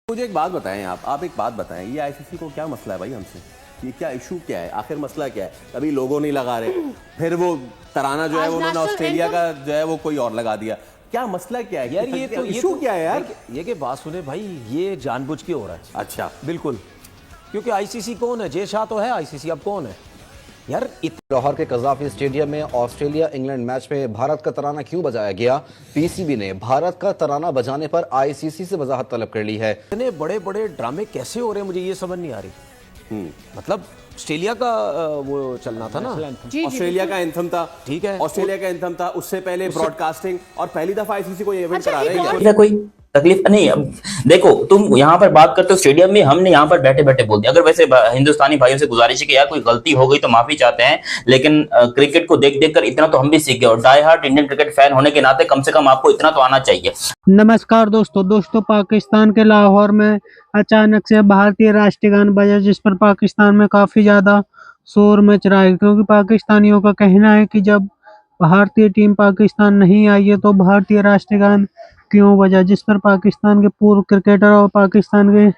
मुझे एक बात बताएं, आप एक बात बताएं, ये आईसीसी को क्या मसला है भाई हमसे? ये क्या इशू क्या है? आखिर मसला क्या है? कभी लोगों नहीं लगा रहे, फिर वो तराना जो है उन्होंने ऑस्ट्रेलिया का जो है वो कोई और लगा दिया। क्या मसला क्या है यार? ये तो इशू क्या है यार? ये कि बात सुने भाई, ये जानबूझ के हो रहा है। अच्छा, बिल्कुल, क्योंकि आईसीसी कौन है? जय शाह तो है आईसीसी, अब कौन है यार? लाहौर के कज़ाफी स्टेडियम में ऑस्ट्रेलिया इंग्लैंड मैच में भारत का तराना क्यों बजाया गया? पीसीबी ने भारत का तराना बजाने पर आईसीसी से वजाहत तलब कर ली है। इतने बड़े बड़े ड्रामे कैसे हो रहे हैं, मुझे ये समझ नहीं आ रही। मतलब ऑस्ट्रेलिया का वो चलना था ना, ऑस्ट्रेलिया का एंथम था, ठीक है, ऑस्ट्रेलिया का एंथम था, उससे पहले ब्रॉडकास्टिंग, और पहली दफा आईसीसी को ये इवेंट करा रहे हैं। कोई तकलीफ नहीं। अब देखो, तुम यहाँ पर बात करते हो स्टेडियम में, हमने यहाँ पर बैठे बैठे बोल दिया। अगर वैसे हिंदुस्तानी भाइयों से गुजारिश है कि यार कोई गलती हो गई तो माफी चाहते हैं, लेकिन क्रिकेट को देख देख कर इतना तो हम भी सीख गए, और die hard Indian cricket fan होने के नाते कम से कम आपको इतना तो आना चाहिए। नमस्कार दोस्तों, पाकिस्तान के लाहौर में अचानक से भारतीय राष्ट्रीय गान बजा, जिस पर पाकिस्तान में काफी ज्यादा शोर मच रहा है, क्योंकि पाकिस्तानियों का कहना है कि जब भारतीय टीम पाकिस्तान नहीं आई है तो भारतीय राष्ट्रीय गान क्यों बजा, जिस पर पाकिस्तान के पूर्व क्रिकेटर और पाकिस्तान के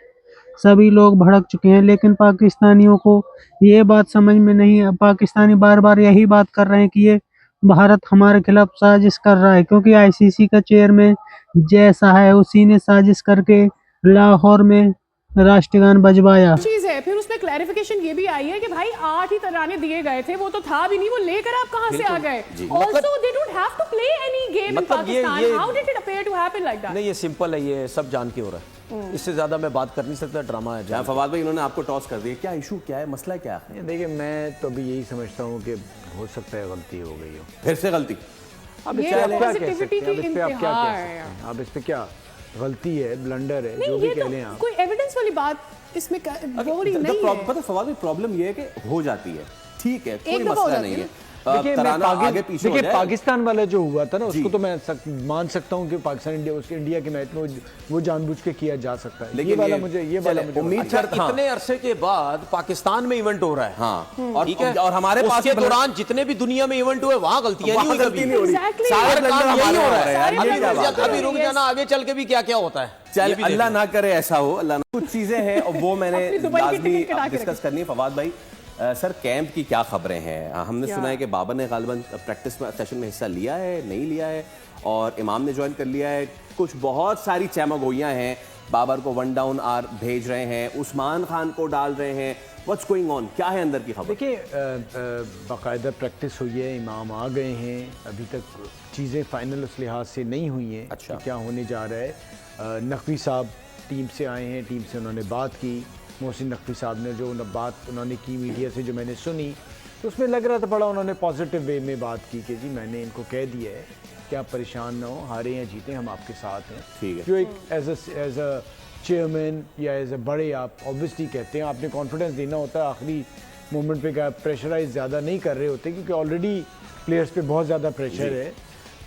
सभी लोग भड़क चुके हैं। लेकिन पाकिस्तानियों को ये बात समझ में नहीं, पाकिस्तानी बार बार यही बात कर रहे हैं कि ये भारत हमारे खिलाफ साजिश कर रहा है, क्योंकि आईसीसी का चेयरमैन जय शाह है, उसी ने साजिश करके लाहौर में राष्ट्रीय गान बजवाया। चीज है, फिर उसमें क्लैरिफिकेशन ये भी आई है कि भाई 8 ही तराने दिए गए थे, वो तो था भी नहीं, वो लेकर आप कहां से आ गए? Also they don't have to play any game in Pakistan. How did it appear to happen like that? नहीं, ये सिंपल है, ये सब जान के हो रहा है। इससे ज्यादा मैं बात कर नहीं सकता, ड्रामा है। जहाँ फवाद भाई उन्होंने आपको टॉस कर दिया, क्या इशू क्या है, मसला क्या है? देखिए, मैं तो अभी यही समझता हूँ कि हो सकता है गलती हो गई हो, फिर से गलती। अब इस पे आप क्या कह सकते हैं? अब इस पे आप क्या कह सकते हैं? अब इस पे क्या गलती है, ब्लंडर है, जो भी कह लें आप। कोई एविडेंस वाली बात इसमें वो नहीं है। पता फवाद भाई, प्रॉब्लम ये है कि हो जाती है, ठीक है, कोई दफा मसला नहीं है। देखिए, देखिए पाकिस्तान वाला जो हुआ था ना, उसको तो मैं मान सकता हूँ कि पाकिस्तान इंडिया के मैच में वो जानबूझ के किया जा सकता है। लेकिन ये वाला मुझे उम्मीद करता हूं इतने अरसे के बाद पाकिस्तान में इवेंट हो रहा है। हाँ, और ठीक है, और हमारे पास के दौरान जितने भी दुनिया में इवेंट हुए वहां गलतियां नहीं हुई कभी। सारे काम यही हो रहा है। अभी रुक जाना, आगे चल के भी क्या क्या होता है। चल, अल्लाह ना करे ऐसा हो, अल्लाह ना। कुछ चीजें हैं और वो मैंने लाजमी डिस्कस करनी है। फवाद भाई, सर कैंप की क्या खबरें हैं? हमने सुना है कि बाबर ने गालिबन प्रैक्टिस सेशन में हिस्सा लिया है, नहीं लिया है, और इमाम ने ज्वाइन कर लिया है। कुछ बहुत सारी चमगोइयाँ हैं, बाबर को 1 डाउन आर भेज रहे हैं, उस्मान खान को डाल रहे हैं। What's going on? क्या है अंदर की खबर? देखिए, बाकायदा प्रैक्टिस हुई है, इमाम आ गए हैं, अभी तक चीज़ें फाइनल उस लिहाज से नहीं हुई हैं। अच्छा, क्या होने जा रहा है? नकवी साहब टीम से आए हैं, टीम से उन्होंने बात की। मोहसिन नकवी साहब ने जो बात उन्होंने की मीडिया से, जो मैंने सुनी, तो उसमें लग रहा था बड़ा उन्होंने पॉजिटिव वे में बात की कि जी मैंने इनको कह दिया है कि आप परेशान ना हो, हारे या जीते हम आपके साथ हैं। ठीक है, जो एक एज अ चेयरमैन या एज अ बड़े आप ऑब्वियसली कहते हैं, आपने कॉन्फिडेंस देना होता है आखिरी मोमेंट पे, क्या प्रेशराइज ज़्यादा नहीं कर रहे होते, क्योंकि ऑलरेडी प्लेयर्स पे बहुत ज़्यादा प्रेशर है।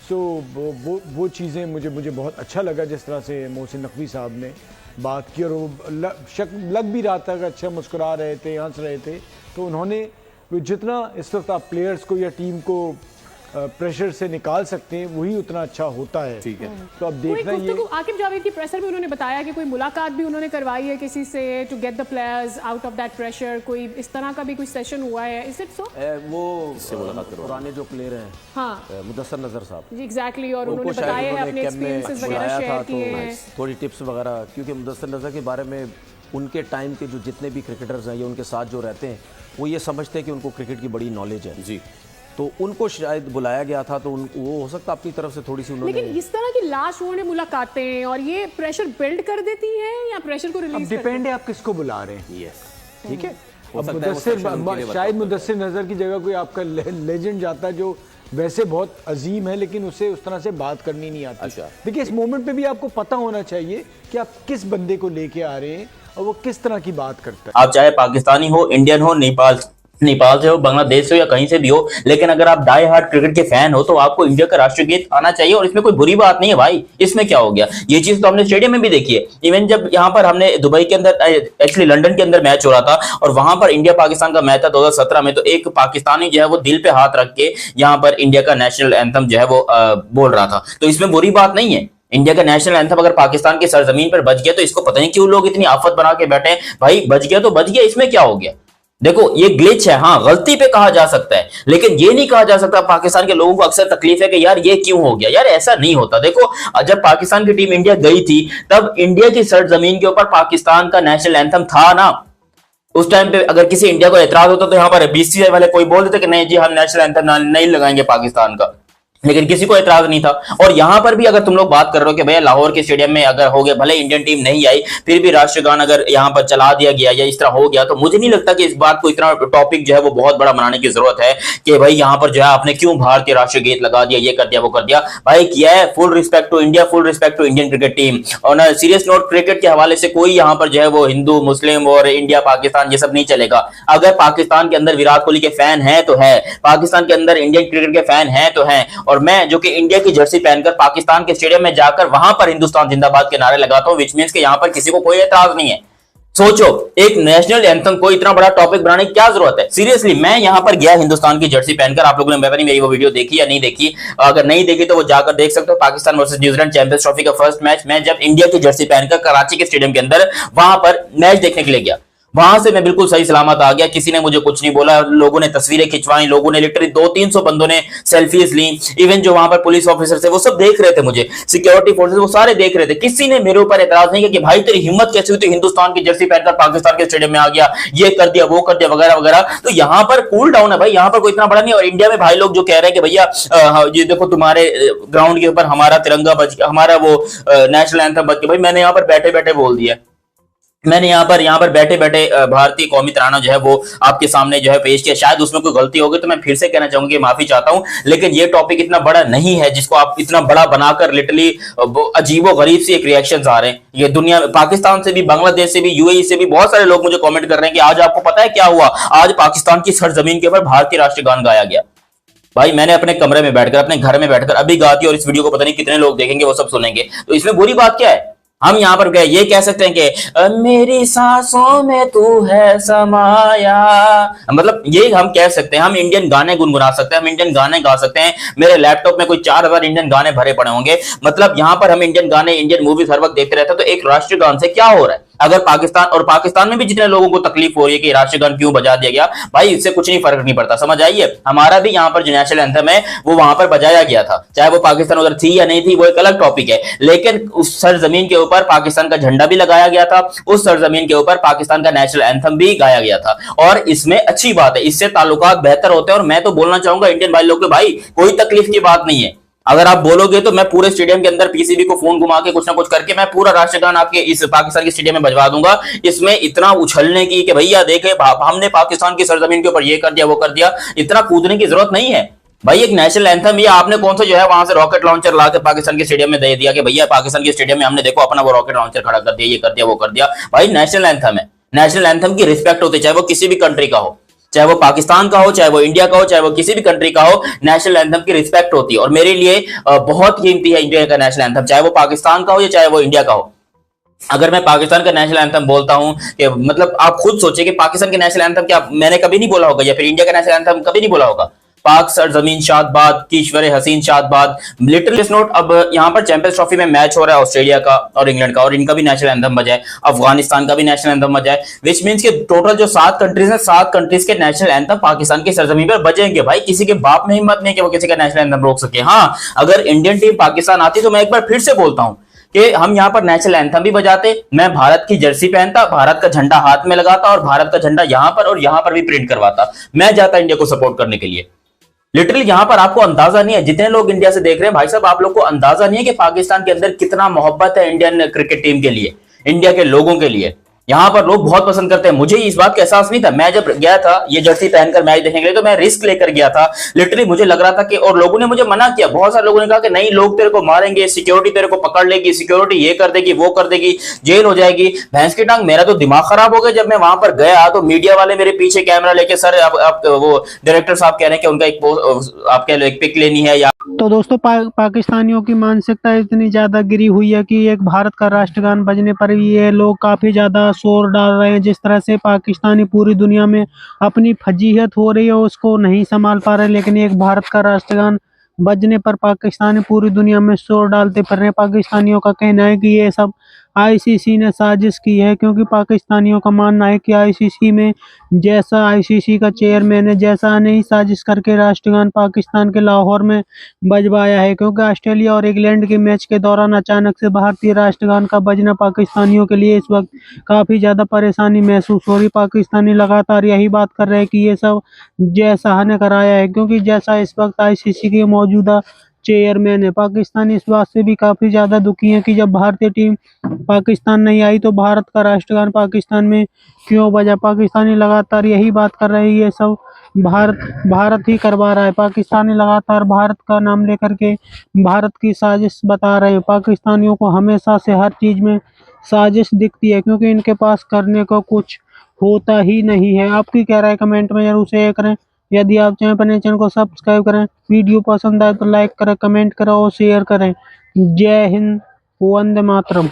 सो वो चीज़ें मुझे बहुत अच्छा लगा जिस तरह से मोहसिन नकवी साहब ने बात की, और वो लग भी रहा था कि अच्छा मुस्कुरा रहे थे, हंस रहे थे। तो उन्होंने जितना इस वक्त आप प्लेयर्स को या टीम को प्रेशर से निकाल सकते हैं, वही उतना अच्छा होता है। ठीक है, तो अब देखना ये आकिब जावेद की प्रेसर में उन्होंने बताया कि कोई मुलाकात भी उन्होंने करवाई है किसी से to get the players out of that pressure, कोई इस तरह का भी कोई सेशन हुआ है? Is it so? वो पुराने जो प्लेयर हैं, हाँ, मुदस्सर नजर साहब, एग्जैक्टली, और उन्होंने बताया है अपने एक्सपीरियंसेस वगैरह शेयर किए हैं, थोड़ी टिप्स वगैरह, क्योंकि मुदस्सर नजर के बारे में उनके टाइम के जो जितने भी क्रिकेटर्स हैं या उनके साथ जो रहते हैं, वो ये समझते हैं कि उनको क्रिकेट की बड़ी नॉलेज है जी, तो उनको शायद बुलाया गया था, तो वो हो सकता अपनी तरफ से थोड़ी सी उन्होंने। लेकिन इस तरह की लास्ट उन्होंने मुलाकातें और ये प्रेशर बिल्ड कर देती हैं या प्रेशर को रिलीज? डिपेंड है आप किसको बुला रहे हैं। यस, ठीक है, शायद मुदस्सिर नजर की जगह कोई आपका लेजेंड जाता है जो वैसे बहुत अजीम है, लेकिन उसे उस तरह से बात करनी नहीं आती। अच्छा, देखिए, इस मोमेंट पे भी आपको पता होना चाहिए कि आप किस बंदे को लेके आ रहे हैं और वो किस तरह की बात करता है। आप चाहे पाकिस्तानी हो, इंडियन हो, नेपाल से हो, बांग्लादेश से हो, या कहीं से भी हो, लेकिन अगर आप डाई हार्ट क्रिकेट के फैन हो तो आपको इंडिया का राष्ट्रीय गीत आना चाहिए, और इसमें कोई बुरी बात नहीं है भाई। इसमें क्या हो गया? ये चीज तो हमने स्टेडियम में भी देखी है। इवन जब यहाँ पर हमने दुबई के अंदर, एक्चुअली लंदन के अंदर मैच हो रहा था, और वहां पर इंडिया पाकिस्तान का मैच था 2017 में, तो एक पाकिस्तानी जो है वो दिल पे हाथ रख के यहाँ पर इंडिया का नेशनल एंथम जो है वो बोल रहा था, तो इसमें बुरी बात नहीं है। इंडिया का नेशनल एंथम अगर पाकिस्तान की सरजमीन पर बज गया तो इसको पता नहीं क्यों लोग इतनी आफत बना के बैठे हैं। भाई बज गया तो बज गया, इसमें क्या हो गया? देखो ये ग्लिच है, हाँ गलती पे कहा जा सकता है, लेकिन ये नहीं कहा जा सकता। पाकिस्तान के लोगों को अक्सर तकलीफ है कि यार ये क्यों हो गया। यार ऐसा नहीं होता। देखो जब पाकिस्तान की टीम इंडिया गई थी तब इंडिया की सरजमीन के ऊपर पाकिस्तान का नेशनल एंथम था ना। उस टाइम पे अगर किसी इंडिया को एतराज होता तो यहाँ पर बीसीसीआई वाले कोई बोल देते कि नहीं जी हम नेशनल एंथम नहीं लगाएंगे पाकिस्तान का, लेकिन किसी को एतराज नहीं था। और यहां पर भी अगर तुम लोग बात कर रहे हो कि भैया लाहौर के स्टेडियम में अगर हो गया, भले इंडियन टीम नहीं आई फिर भी राष्ट्रगान अगर यहां पर चला दिया गया या इस तरह हो गया, तो मुझे नहीं लगता कि इस बात को इतना टॉपिक जो है वो बहुत बड़ा बनाने की जरूरत है कि भाई यहां पर जो है आपने क्यों भारतीय राष्ट्रीय गीत लगा दिया, ये कर दिया वो कर दिया। भाई किया है, full respect to India, full respect to Indian cricket team. और ना सीरियस नोट, क्रिकेट के हवाले से कोई यहाँ पर जो है वो हिंदू मुस्लिम और इंडिया पाकिस्तान ये सब नहीं चलेगा। अगर पाकिस्तान के अंदर विराट कोहली के फैन है तो है, पाकिस्तान के अंदर इंडियन क्रिकेट के फैन है तो है, और मैं जो कि इंडिया की जर्सी पहनकर पाकिस्तान के स्टेडियम में जाकर वहां पर हिंदुस्तान जिंदाबाद के नारे लगाता हूं, विच मींस कि यहां पर किसी को कोई एतराज नहीं है। सोचो एक नेशनल एंथम को इतना बड़ा टॉपिक बनाने की क्या जरूरत है? सीरियसली मैं यहां पर गया हिंदुस्तान की जर्सी पहनकर, आप लोगों ने पता नहीं मेरी वो वीडियो देखी या नहीं देखी, अगर नहीं देखी तो वो जाकर देख सकते हो। Pakistan versus New Zealand champions trophy का फर्स्ट मैच, मैं जब इंडिया की जर्सी पहनकर कराची के स्टेडियम के अंदर वहां पर मैच देखने के लिए गया, वहां से मैं बिल्कुल सही सलामत आ गया, किसी ने मुझे कुछ नहीं बोला। लोगों ने तस्वीरें खिंचवाई, लोगों ने लिटरली 200-300 बंदों ने सेल्फीज ली, इवन जो वहां पर पुलिस ऑफिसर थे वो सब देख रहे थे मुझे, सिक्योरिटी फोर्सेस वो सारे देख रहे थे। किसी ने मेरे ऊपर एतराज नहीं किया कि भाई तेरी हिम्मत कैसे हुई, तो हिंदुस्तान की जर्सी पहनकर पाकिस्तान के स्टेडियम में आ गया, ये कर दिया वो कर दिया वगैरह वगैरह। तो यहाँ पर कूल डाउन है भाई, यहाँ पर कोई इतना बड़ा नहीं। और इंडिया में भाई लोग जो कह रहे हैं कि भैया ये देखो तुम्हारे ग्राउंड के ऊपर हमारा तिरंगा बच गया, हमारा वो नेशनल एंथम बच गया, भाई मैंने यहाँ पर बैठे बैठे बोल दिया, मैंने यहाँ पर बैठे बैठे भारतीय कौमी तराना जो है वो आपके सामने जो है पेश किया। शायद उसमें कोई गलती होगी तो मैं फिर से कहना चाहूंगी, माफी चाहता हूं, लेकिन ये टॉपिक इतना बड़ा नहीं है जिसको आप इतना बड़ा बनाकर लिटरली अजीबो गरीब सी एक रिएक्शंस आ रहे हैं। ये दुनिया में पाकिस्तान से भी, बांग्लादेश से भी, यूएई से भी बहुत सारे लोग मुझे कॉमेंट कर रहे हैं कि आज आपको पता है क्या हुआ, आज पाकिस्तान की सरजमीन के ऊपर भारतीय राष्ट्रीय गान गाया गया। भाई मैंने अपने कमरे में बैठकर, अपने घर में बैठकर अभी गा दी, और इस वीडियो को पता नहीं कितने लोग देखेंगे, वो सब सुनेंगे, तो इसमें बुरी बात क्या है? हम यहाँ पर ये कह सकते हैं कि मेरी सांसों में तू है समाया, मतलब ये हम कह सकते हैं। हम इंडियन गाने गुनगुना सकते हैं, हम इंडियन गाने गा सकते हैं। मेरे लैपटॉप में कोई 4000 इंडियन गाने भरे पड़े होंगे। मतलब यहाँ पर हम इंडियन गाने, इंडियन मूवीज हर वक्त देखते रहते हैं, तो एक राष्ट्रीय गान से क्या हो रहा है? अगर पाकिस्तान में भी जितने लोगों को तकलीफ हो रही है कि राष्ट्रीय गान क्यों बजा दिया गया, भाई इससे कुछ नहीं फर्क नहीं पड़ता, समझ आइए। हमारा भी यहाँ पर जो नेशनल एंथम है वो वहां पर बजाया गया था, चाहे वो पाकिस्तान उधर थी या नहीं थी वो एक अलग टॉपिक है, लेकिन उस सरजमीन के ऊपर पाकिस्तान का झंडा भी लगाया गया था, उस सरजमीन के ऊपर पाकिस्तान का नेशनल एंथम भी गाया गया था। और इसमें अच्छी बात है, इससे ताल्लुकात बेहतर होते हैं। और मैं तो बोलना चाहूंगा इंडियन भाई लोग के, भाई कोई तकलीफ की बात नहीं है। अगर आप बोलोगे तो मैं पूरे स्टेडियम के अंदर पीसीबी को फोन घुमा के कुछ ना कुछ करके मैं पूरा राष्ट्रगान आपके इस पाकिस्तान के स्टेडियम में बजवा दूंगा। इसमें इतना उछलने की कि भैया देखे हमने पाकिस्तान की सरजमीन के ऊपर ये कर दिया वो कर दिया, इतना कूदने की जरूरत नहीं है। भाई एक नेशनल एंथम, ये आपने कौन सा जो है वहां से रॉकेट लॉन्चर लाकर पाकिस्तान के स्टेडियम में दे दिया कि भैया पाकिस्तान के स्टेडियम में हमने देखो अपना वो रॉकेट लॉन्चर खड़ा कर दिया, ये कर दिया वो कर दिया। भाई नेशनल एंथम है, नेशनल एंथम की रिस्पेक्ट होती है, चाहे वो किसी भी कंट्री का हो, चाहे वो पाकिस्तान का हो, चाहे वो इंडिया का हो, चाहे वो किसी भी कंट्री का हो, नेशनल एंथम की रिस्पेक्ट होती है। और मेरे लिए बहुत कीमती है इंडिया का नेशनल एंथम, चाहे वो पाकिस्तान का हो या चाहे वो इंडिया का हो। अगर मैं पाकिस्तान का नेशनल एंथम बोलता हूं कि मतलब आप खुद सोचिए कि पाकिस्तान के नेशनल एंथम क्या मैंने कभी नहीं बोला होगा, या फिर इंडिया का नेशनल एंथम कभी नहीं बोला होगा। पाक सरजमीन शादबाद, कीश्वर हसीन शादबाद, लिटिल नोट। अब यहाँ पर चैंपियंस ट्रॉफी में मैच हो रहा है ऑस्ट्रेलिया का और इंग्लैंड का, और इनका भी नेशनल एंथम बजा है, अफगानिस्तान का भी नेशनल एंथम बजा है, विच मींस के टोटल जो 7 कंट्रीज हैं, 7 कंट्रीज के नेशनल एंथम पाकिस्तान की सरजमीन पर बजेंगे। भाई किसी के बाप में हिम्मत नहीं कि वो किसी का नेशनल एंथम रोक सके। हाँ, अगर इंडियन टीम पाकिस्तान आती तो मैं एक बार फिर से बोलता हूं कि हम यहाँ पर नेशनल एंथम भी बजाते, मैं भारत की जर्सी पहनता, भारत का झंडा हाथ में लगाता और भारत का झंडा यहाँ पर और यहाँ पर भी प्रिंट करवाता, मैं जाता इंडिया को सपोर्ट करने के लिए। लिटरली यहाँ पर आपको अंदाजा नहीं है, जितने लोग इंडिया से देख रहे हैं भाई साहब, आप लोग को अंदाजा नहीं है कि पाकिस्तान के अंदर कितना मोहब्बत है इंडियन क्रिकेट टीम के लिए, इंडिया के लोगों के लिए। यहाँ पर लोग बहुत पसंद करते हैं। मुझे इस बात का एहसास नहीं था, मैं जब गया था ये जर्सी पहनकर मैच देखने के लिए तो मैं रिस्क लेकर गया था। लिटरली मुझे लग रहा था कि, और लोगों ने मुझे मना किया, बहुत सारे लोगों ने कहा कि नहीं लोग तेरे को मारेंगे, सिक्योरिटी तेरे को पकड़ लेगी, सिक्योरिटी ये कर देगी वो कर देगी, जेल हो जाएगी। भैंस की टांग, मेरा तो दिमाग खराब हो गया जब मैं वहां पर गया तो मीडिया वाले मेरे पीछे कैमरा लेके, सर आप वो डायरेक्टर साहब कह रहे हैं कि उनका एक पिक लेनी है या। तो दोस्तों पाकिस्तानियों की मानसिकता इतनी ज्यादा गिरी हुई है कि एक भारत का राष्ट्रगान बजने पर ये लोग काफी ज्यादा शोर डाल रहे हैं। जिस तरह से पाकिस्तानी पूरी दुनिया में अपनी फजीहत हो रही है उसको नहीं संभाल पा रहे, लेकिन एक भारत का राष्ट्रगान बजने पर पाकिस्तानी पूरी दुनिया में शोर डालते फिर रहे हैं। पाकिस्तानियों का कहना है कि ये सब आईसीसी ने साजिश की है, क्योंकि पाकिस्तानियों का मानना है कि आईसीसी में जैसा आईसीसी का चेयरमैन है, जैसा ने ही साजिश करके राष्ट्रगान पाकिस्तान के लाहौर में बजवाया है। क्योंकि ऑस्ट्रेलिया और इंग्लैंड के मैच के दौरान अचानक से भारतीय राष्ट्रगान का बजना पाकिस्तानियों के लिए इस वक्त काफ़ी ज़्यादा परेशानी महसूस हो रही। पाकिस्तानी लगातार यही बात कर रहे हैं कि ये सब जय शाह ने कराया है, क्योंकि जैसा इस वक्त आईसीसी के मौजूदा चेयरमैन है। पाकिस्तानी इस बात से भी काफ़ी ज़्यादा दुखी हैं कि जब भारतीय टीम पाकिस्तान नहीं आई तो भारत का राष्ट्रगान पाकिस्तान में क्यों बजा। पाकिस्तानी लगातार यही बात कर रहे हैं, ये सब भारत ही करवा रहा है। पाकिस्तानी लगातार भारत का नाम लेकर के भारत की साजिश बता रहे हैं। पाकिस्तानियों को हमेशा से हर चीज़ में साजिश दिखती है, क्योंकि इनके पास करने को कुछ होता ही नहीं है। आपकी क्या राय कमेंट में जरूर शेयर करें। यदि आप चाहें अपने चैनल को सब्सक्राइब करें, वीडियो पसंद आए तो लाइक करें, कमेंट करें और शेयर करें। जय हिंद, वंदे मातरम।